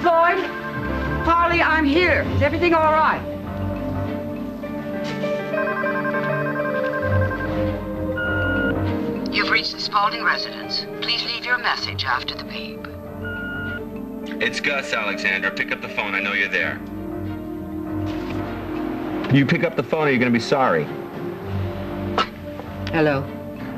Floyd? Harley, I'm here. Is everything all right? You've reached the Spaulding residence. Please leave your message after the beep. It's Gus, Alexandra. Pick up the phone. I know you're there. You pick up the phone or you're going to be sorry. Hello.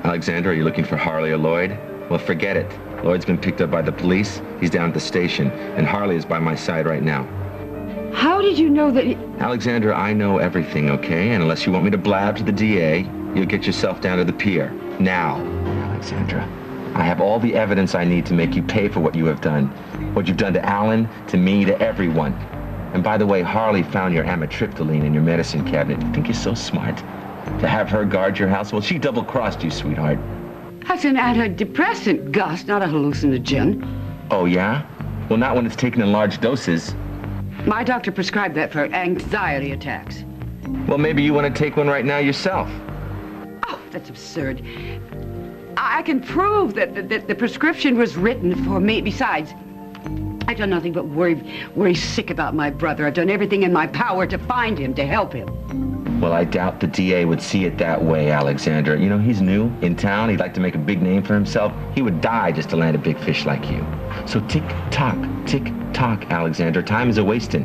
Alexandra, are you looking for Harley or Lloyd? Well, forget it. Lloyd's been picked up by the police. He's down at the station. And Harley is by my side right now. How did you know that... Alexandra, I know everything, okay? And unless you want me to blab to the DA, you'll get yourself down to the pier. Now, Alexandra, I have all the evidence I need to make you pay for what you have done. What you've done to Alan, to me, to everyone. And by the way, Harley found your amitriptyline in your medicine cabinet. You think you're so smart? To have her guard your house? Well, she double-crossed you, sweetheart. That's an antidepressant, Gus, not a hallucinogen. Oh, yeah? Well, not when it's taken in large doses. My doctor prescribed that for anxiety attacks. Well, maybe you want to take one right now yourself. Oh, that's absurd. I can prove that the prescription was written for me. Besides, I've done nothing but worry sick about my brother. I've done everything in my power to find him, to help him. Well, I doubt the DA would see it that way, Alexandra. You know, he's new in town. He'd like to make a big name for himself. He would die just to land a big fish like you. So tick-tock, Alexandra. Time is a-wasting.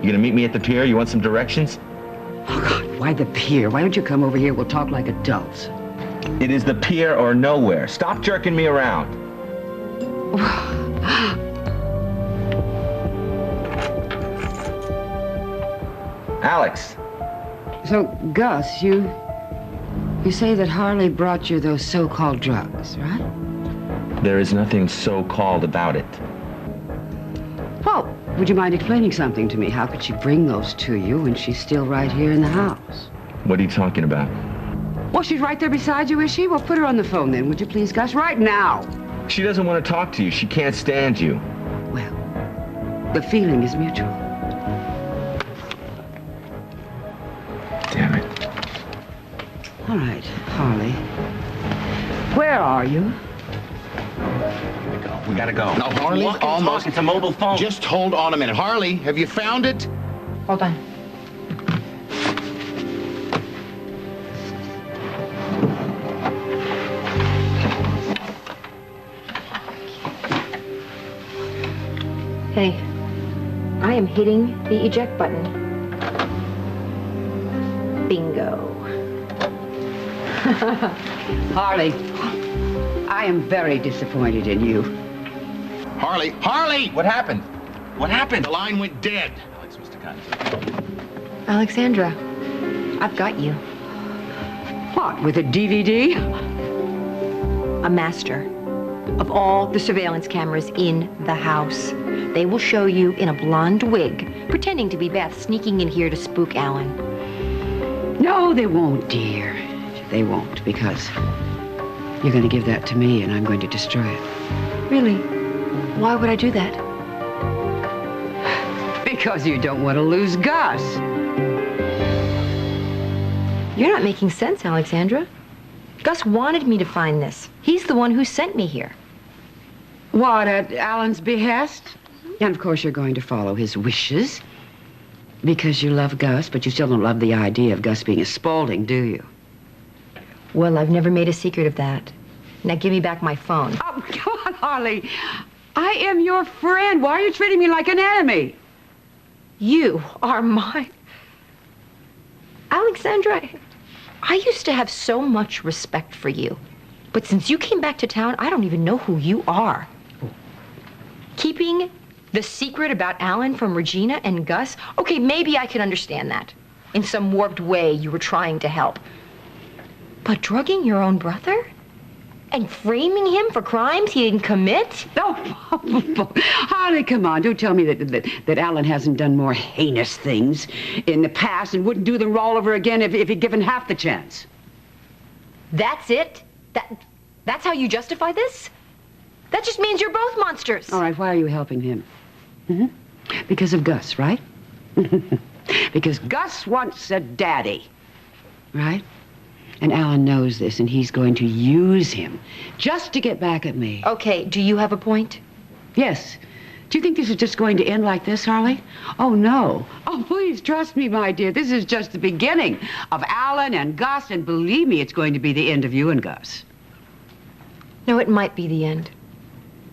You gonna meet me at the pier? You want some directions? Oh, God, why the pier? Why don't you come over here? We'll talk like adults. It is the pier or nowhere. Stop jerking me around. Alex. So, Gus, you say that Harley brought you those so-called drugs, right? There is nothing so-called about it. Well, would you mind explaining something to me? How could she bring those to you when she's still right here in the house? What are you talking about? Well, she's right there beside you, is she? Well, put her on the phone then, would you please, Gus? Right now. She doesn't want to talk to you. She can't stand you. Well, the feeling is mutual. Damn it. All right, Harley. Where are you? We gotta go. Now, Harley, almost. It's a mobile phone. Just hold on a minute. Harley, have you found it? Hold on. Hey, I am hitting the eject button. Bingo. Harley, I am very disappointed in you. Harley! Harley! What happened? What happened? The line went dead. Alex, Mr. Conte. Alexandra, I've got you. What, with a DVD? A master of all the surveillance cameras in the house. They will show you in a blonde wig, pretending to be Beth, sneaking in here to spook Alan. No, they won't, dear. They won't, because you're going to give that to me and I'm going to destroy it. Really? Why would I do that? Because you don't want to lose Gus. You're not making sense, Alexandra. Gus wanted me to find this. He's the one who sent me here. What, at Alan's behest? And of course you're going to follow his wishes. Because you love Gus, but you still don't love the idea of Gus being a Spaulding, do you? Well, I've never made a secret of that. Now give me back my phone. Oh, come on, Harley. I am your friend. Why are you treating me like an enemy? You are my... Alexandra, I used to have so much respect for you. But since you came back to town, I don't even know who you are. Keeping the secret about Alan from Regina and Gus? Okay, maybe I can understand that. In some warped way, you were trying to help. But drugging your own brother? And framing him for crimes he didn't commit? Oh, Harley, come on. Don't tell me that Alan hasn't done more heinous things in the past and wouldn't do them all over again if he'd given half the chance. That's it? That's how you justify this? That just means you're both monsters. All right, why are you helping him? Because of Gus, right? Because Gus wants a daddy, right? And Alan knows this, and he's going to use him just to get back at me. Okay, do you have a point? Yes, Do you think this is just going to end like this, Harley? Oh, no. Oh, please, trust me, my dear. This is just the beginning of Alan and Gus, and believe me, it's going to be the end of you and Gus. No, it might be the end.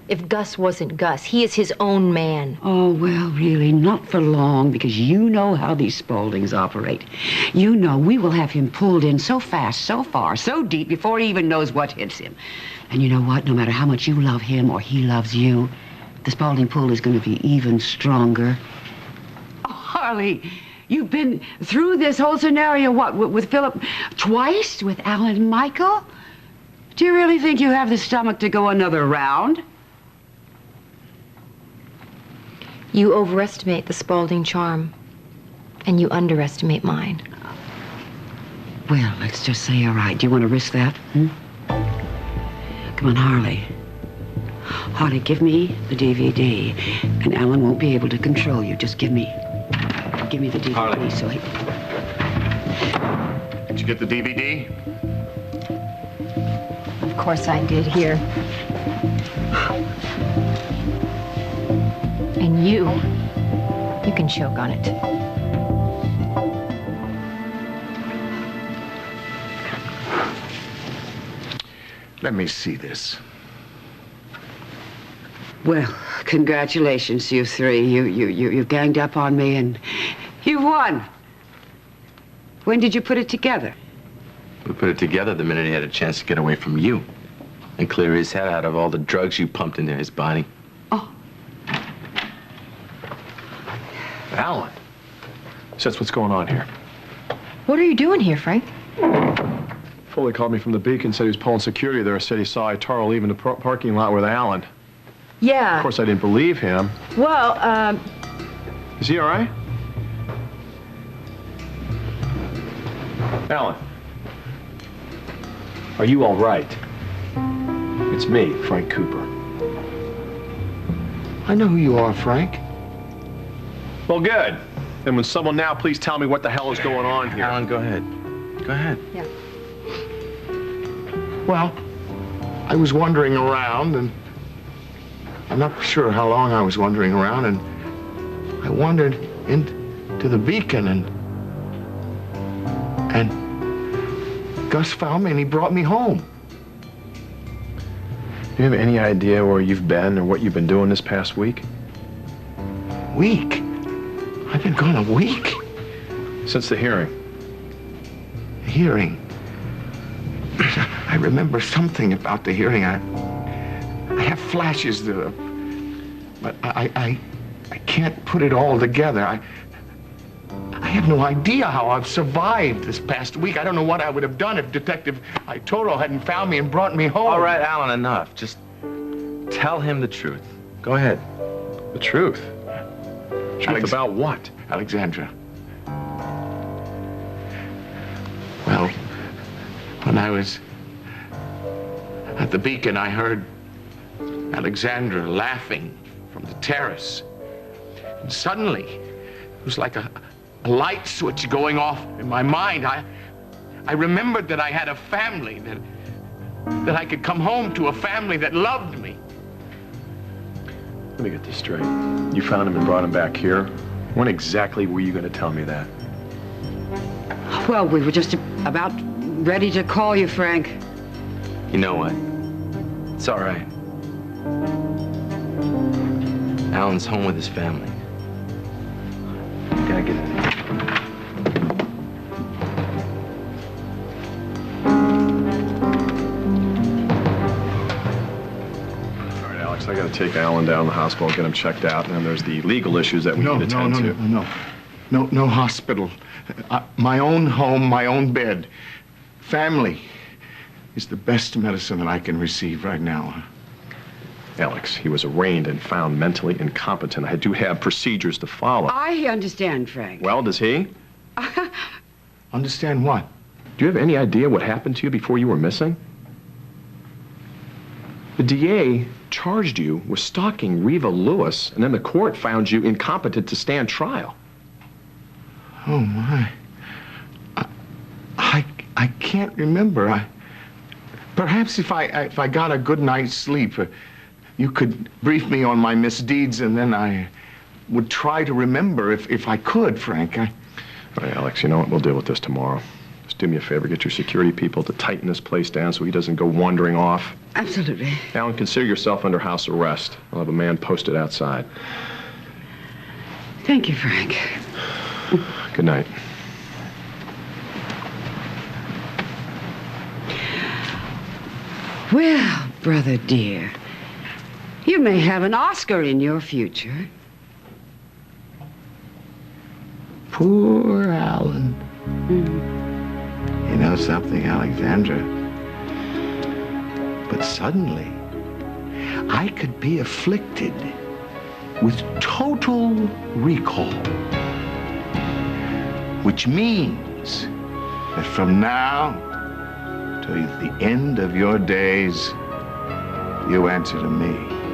If Gus wasn't Gus, he is his own man. Oh, well, really, not for long, because you know how these Spauldings operate. You know we will have him pulled in so fast, so far, so deep, before he even knows what hits him. And you know what? No matter how much you love him or he loves you, the Spaulding pull is going to be even stronger. Oh, Harley, you've been through this whole scenario, what, with Philip twice? With Alan and Michael? Do you really think you have the stomach to go another round? You overestimate the Spaulding charm, and you underestimate mine. Well, let's just say, all right. Do you want to risk that? Come on, Harley. Harley, give me the DVD, and Alan won't be able to control you. Just give me the DVD. Harley. So he... Did you get the DVD? Of course I did, here. And you can choke on it. Let me see this. Well, congratulations, you three. You ganged up on me, and you won. When did you put it together? We put it together the minute he had a chance to get away from you and clear his head out of all the drugs you pumped into his body. Oh. Alan. So that's what's going on here. What are you doing here, Frank? Foley called me from the Beacon, said he was pulling security there, said he saw Taro leaving the parking lot with Alan. Yeah. Of course, I didn't believe him. Well, Is he all right? Alan. Are you all right? It's me, Frank Cooper. I know who you are, Frank. Well, good. And would someone now please tell me what the hell is going on here? Alan, go ahead. Go ahead. yeah. Well, I was wandering around, and I'm not sure how long I was wandering around, and I wandered into the Beacon, and Gus found me, and he brought me home. Do you have any idea where you've been or what you've been doing this past week? Week? I've been gone a week. Since the hearing. Hearing. I remember something about the hearing. I have flashes, but I can't put it all together. I have no idea how I've survived this past week. I don't know what I would have done if Detective Toro hadn't found me and brought me home. All right, Alan, enough. Just tell him the truth. Go ahead. The truth? Truth about what? Alexandra. Well, when I was at the Beacon, I heard Alexandra laughing from the terrace. And suddenly, it was like a light switch going off in my mind. I remembered that I had a family, that I could come home to a family that loved me. Let me get this straight. You found him and brought him back here. When exactly were you going to tell me that? Well, we were just about ready to call you, Frank. You know what? It's all right. Alan's home with his family. You gotta get in. All right, Alex, I got to take Alan down to the hospital, get him checked out, and then there's the legal issues that we need to tend to. No hospital. My own home, my own bed. Family is the best medicine that I can receive right now. Alex, he was arraigned and found mentally incompetent. I do have procedures to follow. I understand, Frank. Well, does he? Understand what? Do you have any idea what happened to you before you were missing? The DA charged you with stalking Reva Lewis, and then the court found you incompetent to stand trial. Oh, my. I can't remember. Perhaps if I got a good night's sleep, you could brief me on my misdeeds, and then I would try to remember if I could, Frank. All right, Alex, you know what? We'll deal with this tomorrow. Just do me a favor, get your security people to tighten this place down so he doesn't go wandering off. Absolutely. Alan, consider yourself under house arrest. I'll have a man posted outside. Thank you, Frank. Good night. Well, brother dear, you may have an Oscar in your future. Poor Alan. You know something, Alexandra? But suddenly, I could be afflicted with total recall. Which means that from now to the end of your days, you answer to me.